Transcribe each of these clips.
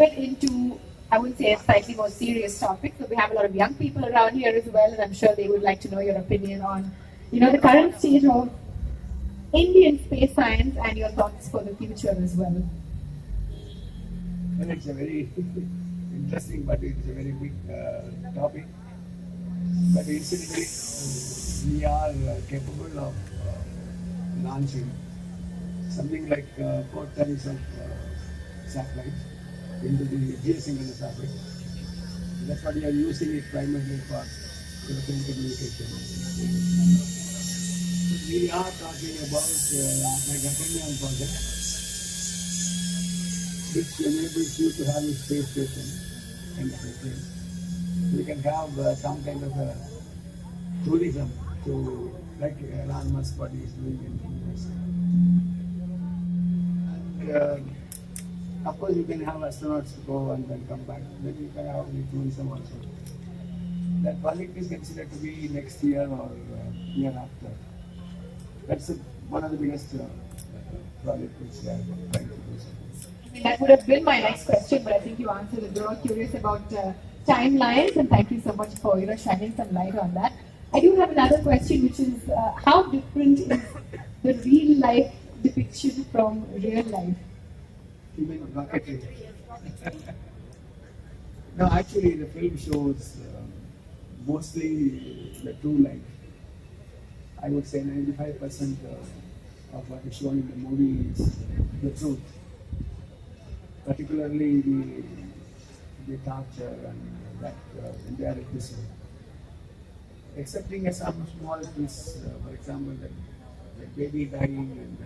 pivot into, I would say, a slightly more serious topic. So we have a lot of young people around here as well, and I'm sure they would like to know your opinion on, the current state of Indian space science and your thoughts for the future as well. Well, it's a very interesting, but it's a very big topic. But incidentally, we are capable of launching something like 4 tons of satellites into the geosynchronous orbit. That's what we are using it primarily for telecommunication. We are talking about like a Kenyan project, which enables you to have a space station kind of a thing. We can have some kind of a tourism to, like Elon Musk what he is doing in the US. And of course you can have astronauts to go and then come back. Then you can have the tourism also. That project is considered to be next year or year after. That's one of the biggest projects which they are trying to do. That would have been my next question, but I think you answered it. We're all curious about timelines, and thank you so much for shining some light on that. I do have another question, which is how different is the real life depiction from real life? You mean Marketcity? No, actually the film shows mostly the true life. I would say 95% of what is shown in the movie is the truth. Particularly the torture and that entire episode. Excepting some small piece, for example, the baby dying and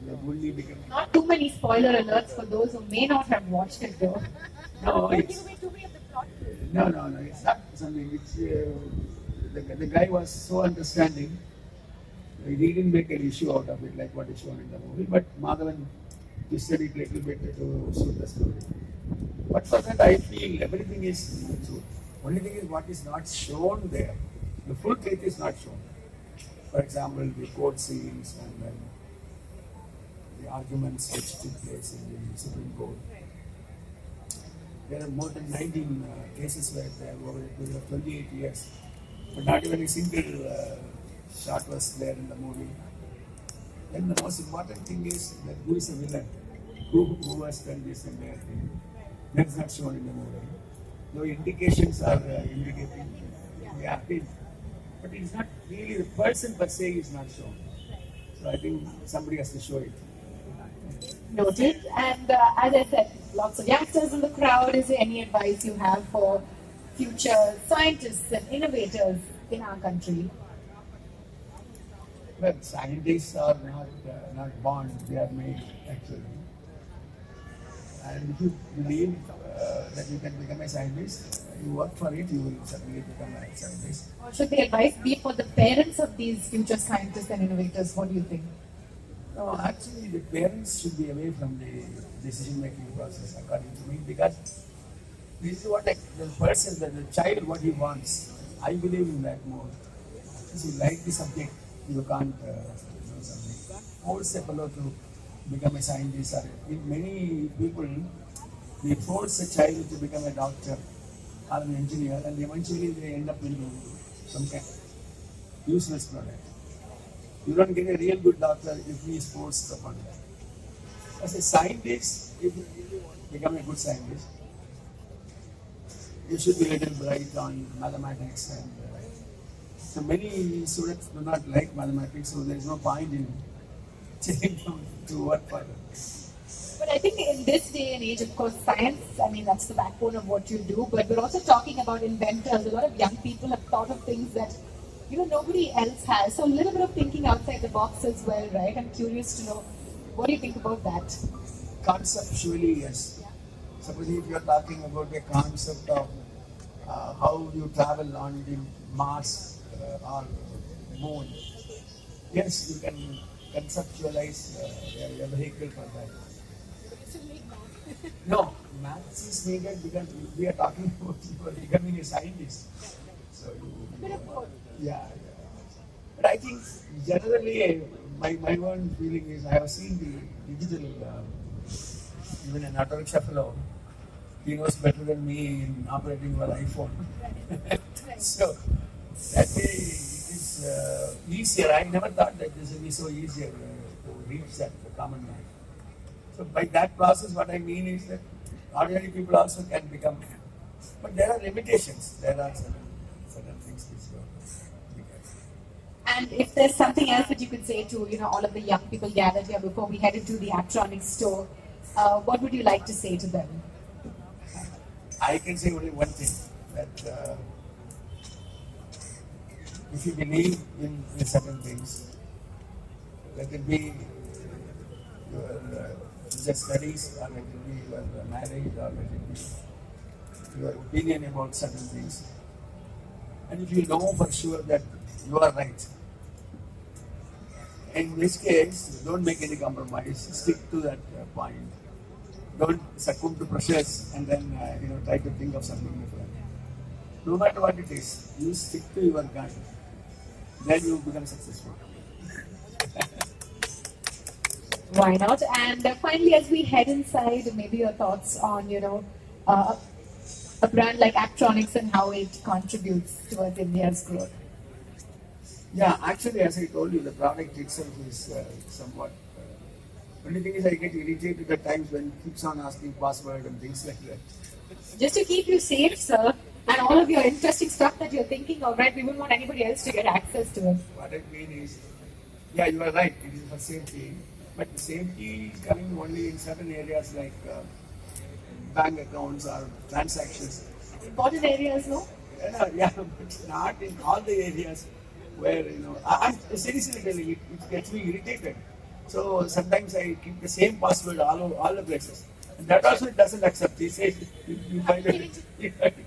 the bully becoming. Not too many spoiler alerts for those who may not have watched it though. No, it's, no, it's not something. It's the guy was so understanding. He didn't make an issue out of it like what is shown in the movie, but Madhavan twisted it a little bit to suit the story. But for that, I feel everything is true. Only thing is what is not shown there. The full truth is not shown. For example, the court scenes and then the arguments which took place in the Supreme Court. There are more than 19 cases where they have over a period of 28 years. But not even a single shot was there in the movie. Then the most important thing is that who is the villain? Who has done this and that thing? That's not shown in the movie. Though indications are indicating they have been. But it's not really the person per se is not shown. So I think somebody has to show it. Noted. And as I said, lots of youngsters in the crowd. Is there any advice you have for future scientists and innovators in our country? Well, scientists are not born, they are made actually. And if you believe that you can become a scientist, you work for it, you will certainly become a scientist. Or should the advice be for the parents of these future scientists and innovators? What do you think? No, actually the parents should be away from the decision-making process according to me, because this is what the person, the child, what he wants. I believe in that more. If you like the subject, you can't do something. Force a fellow to become a scientist. Or many people, they force a child to become a doctor or an engineer, and eventually they end up into some kind of useless product. You don't get a real good doctor if he is forced upon that. As a scientist, if you really want to become a good scientist, you should be a little bright on mathematics, and so many students do not like mathematics, so there is no point in taking them to work for them. But I think in this day and age, of course, science, that's the backbone of what you do, but we're also talking about inventors. A lot of young people have thought of things that, nobody else has. So a little bit of thinking outside the box as well, right? I'm curious to know, what do you think about that? Conceptually, yes. Suppose if you're talking about the concept of how you travel on the Mars or Moon, yes, you can conceptualize a vehicle for that. No, maths is needed because we are talking about you becoming a scientist. So yeah. But I think generally my one feeling is I have seen the digital even an auto rickshaw fellow, he knows better than me in operating your iPhone. So that way it is easier. I never thought that this would be so easier to reach that common man. So by that process, what I mean is that ordinary people also can become, but there are limitations. There are certain things which you have to be careful. And if there's something else that you could say to all of the young people gathered here before we head into the Aptronix store, what would you like to say to them? I can say only one thing, that if you believe in certain things, let it be your just studies, or let it be your marriage, or let it be your opinion about certain things. And if you know for sure that you are right, in this case, don't make any compromise. Stick to that point. Don't succumb to pressures and then try to think of something different. No matter what it is, you stick to your gun. Then you become successful. Why not? And finally, as we head inside, maybe your thoughts on a brand like Aptronix and how it contributes towards India's growth. Yeah, actually, as I told you, the product itself is somewhat. Only thing is, I get irritated at times when it keeps on asking password and things like that. Just to keep you safe, sir, and all of your interesting stuff that you're thinking of, right? We wouldn't want anybody else to get access to it. What I mean is, yeah, you are right. It is for safety, but the safety is coming only in certain areas like bank accounts or transactions. Important areas, no? Yeah, but not in all the areas where I'm seriously telling you, it gets me irritated. So sometimes I keep the same password all the places. And that also it doesn't accept. He says you find it.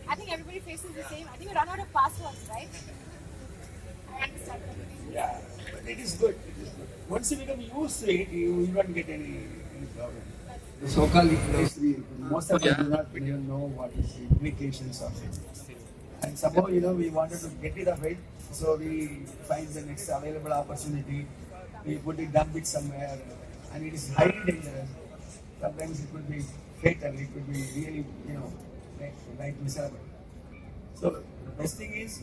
I think everybody faces the same. I think we run out of passwords, right? I understand. Yeah, but it is good. It is good. Once you become used to it, you don't get any problem. The so-called industry, most of us do not even know what is the implications of it. And somehow, we wanted to get rid of it, so we find the next available opportunity. We put it, dump it somewhere, and it is highly dangerous. Sometimes it could be fatal, it could be really, like miserable. So the best thing is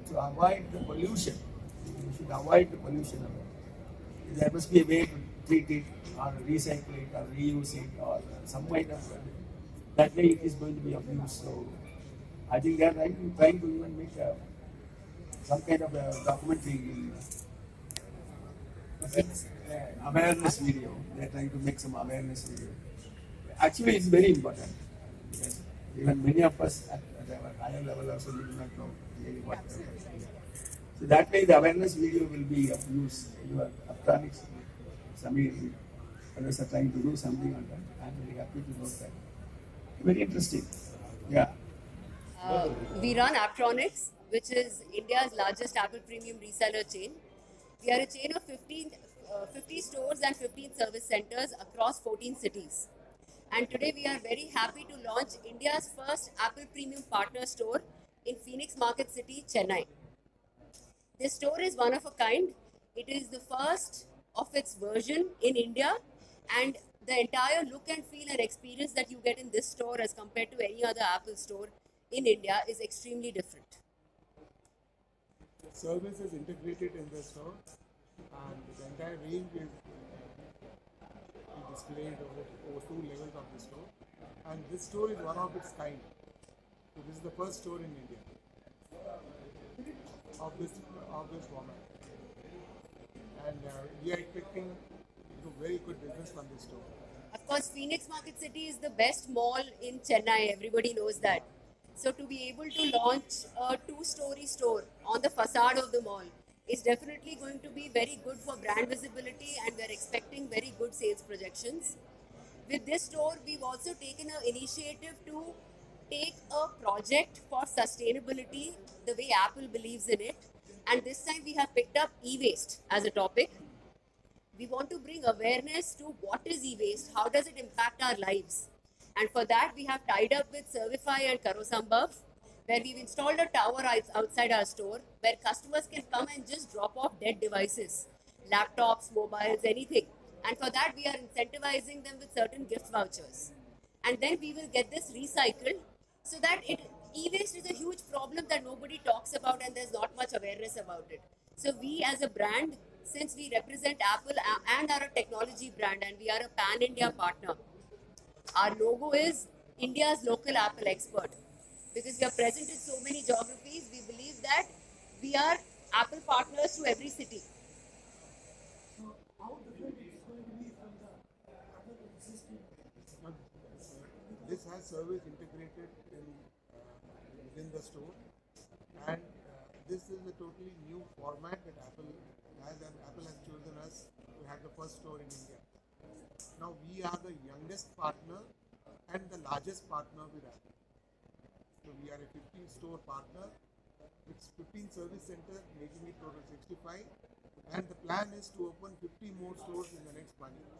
to avoid the pollution. You should avoid the pollution of it. There must be a way to treat it, or recycle it, or reuse it, or some kind of. That way it is going to be of use. So I think they are trying to even make some kind of a documentary awareness video. They are trying to make some awareness video. Actually, it's very important because even many of us at our higher level also do not know really what they are doing. So that way, the awareness video will be of use. Your Aptronix, Samir, others are trying to do something on that. I'm very happy to know that. Very interesting. Yeah. We run Aptronix, which is India's largest Apple premium reseller chain. We are a chain of 50 stores and 15 service centers across 14 cities. And today we are very happy to launch India's first Apple premium partner store in Phoenix Marketcity, Chennai. This store is one of a kind. It is the first of its version in India, and the entire look and feel and experience that you get in this store as compared to any other Apple store in India is extremely different. Service is integrated in the store, and the entire range is displayed over two levels of the store. And this store is one of its kind. So this is the first store in India of this format, and we are expecting very good business from this store. Of course, Phoenix Marketcity is the best mall in Chennai. Everybody knows that. So to be able to launch a two-story store on the facade of the mall is definitely going to be very good for brand visibility, and we're expecting very good sales projections. With this store, we've also taken an initiative to take a project for sustainability the way Apple believes in it. And this time we have picked up e-waste as a topic. We want to bring awareness to what is e-waste, how does it impact our lives. And for that, we have tied up with Servify and Karosambhav, where we've installed a tower outside our store where customers can come and just drop off dead devices, laptops, mobiles, anything, And for that, we are incentivizing them with certain gift vouchers. And then we will get this recycled so that e-waste is a huge problem that nobody talks about and there's not much awareness about it. So we as a brand, since we represent Apple and are a technology brand and we are a pan-India partner, our logo is India's local Apple expert. Because we are present in so many geographies, we believe that we are Apple partners to every city. So how different it is going to be from the other existing? Now, this has service integrated within the store, and this is a totally new format that Apple has, and Apple has chosen us to have the first store in India. Now we are the youngest partner and the largest partner with Apple. So we are a 15 store partner with 15 service centers, making it total 65. And the plan is to open 50 more stores in the next 1 year.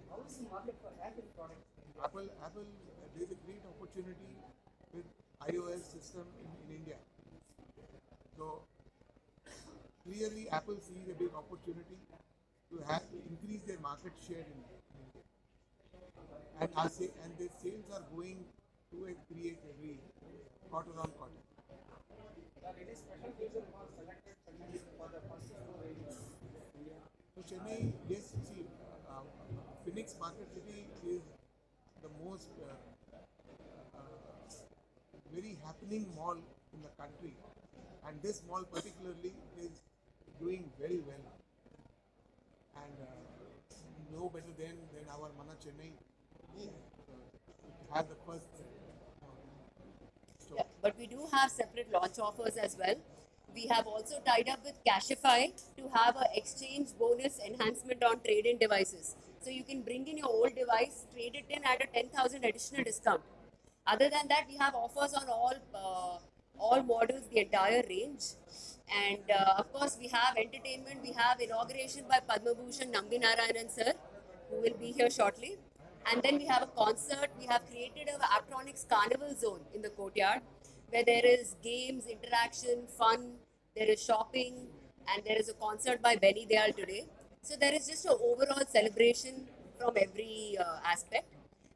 How is the market for Apple products? Apple, there is a great opportunity with iOS system in India. So clearly, Apple sees a big opportunity to increase their market share in India. And their sales are going 2x, 3x every quarter on quarter. It is special reason for selected Chennai for the first store in India. So Chennai, yes, see, Phoenix Marketcity is the most very happening mall in the country, and this mall particularly is doing very well. And no better than our Mana Chennai to have the first store. Yeah, but we do have separate launch offers as well. We have also tied up with Cashify to have an exchange bonus enhancement on trade-in devices. So you can bring in your old device, trade it in at a 10,000 additional discount. Other than that, we have offers on all models, the entire range. And of course, we have entertainment. We have inauguration by Padma Bushan Nambi Narayanan sir, who will be here shortly. And then we have a concert. We have created an Aptronix carnival zone in the courtyard where there is games, interaction, fun, there is shopping, and there is a concert by Benny Dayal today. So there is just an overall celebration from every aspect.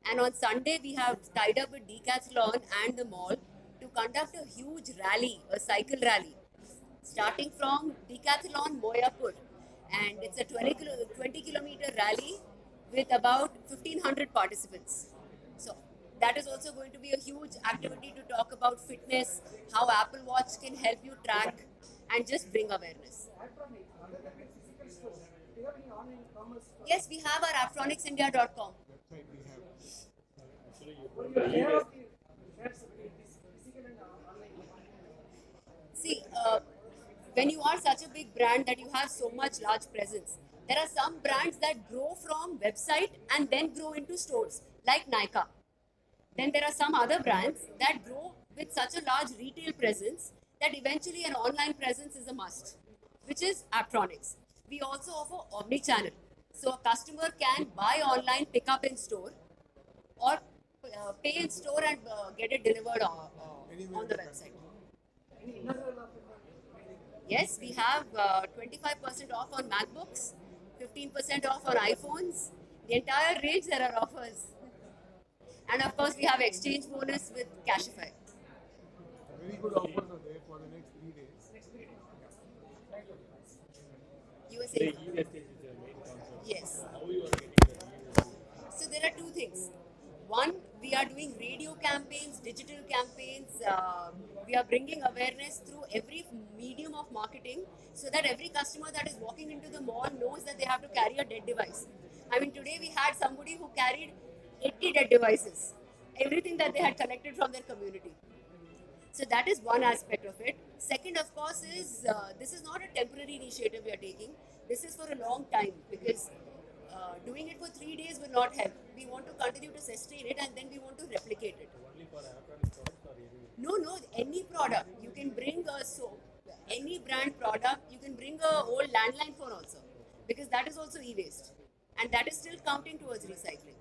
And on Sunday, we have tied up with Decathlon and the mall to conduct a huge rally, a cycle rally, starting from Decathlon Moyapur. And it's a 20 kilometer rally with about 1,500 participants. So that is also going to be a huge activity to talk about fitness, how Apple Watch can help you track and just bring awareness. Aptronix, other than the physical store, do you have any online commerce? Yes, we have our aptronixindia.com. Website we have. What is your share of the shares between this physical and online? See, when you are such a big brand that you have so much large presence, there are some brands that grow from website and then grow into stores, like Nika. Then there are some other brands that grow with such a large retail presence that eventually an online presence is a must, which is Aptronix. We also offer omni-channel. So a customer can buy online, pick up in store, or pay in store and get it delivered on the website. Any inaugural offer? Yes, we have 25% off on MacBooks, 15% off on iPhones. The entire range there are offers. And of course, we have exchange bonus with Cashify. Very good offers are there for the next 3 days. USA. E-wastage is your main concern. Yes. How you are getting the e-wastage? So there are two things. One, we are doing radio campaigns, digital campaigns. We are bringing awareness through every medium of marketing so that every customer that is walking into the mall knows that they have to carry a dead device. I mean, today we had somebody who carried 80 dead devices, everything that they had collected from their community. So that is one aspect of it. Second, of course, is this is not a temporary initiative we are taking. This is for a long time because doing it for 3 days will not help. We want to continue to sustain it and then we want to replicate it. Only for Aptronix products or any? No, any product. You can bring a soap, any brand product. You can bring a old landline phone also because that is also e-waste and that is still counting towards recycling.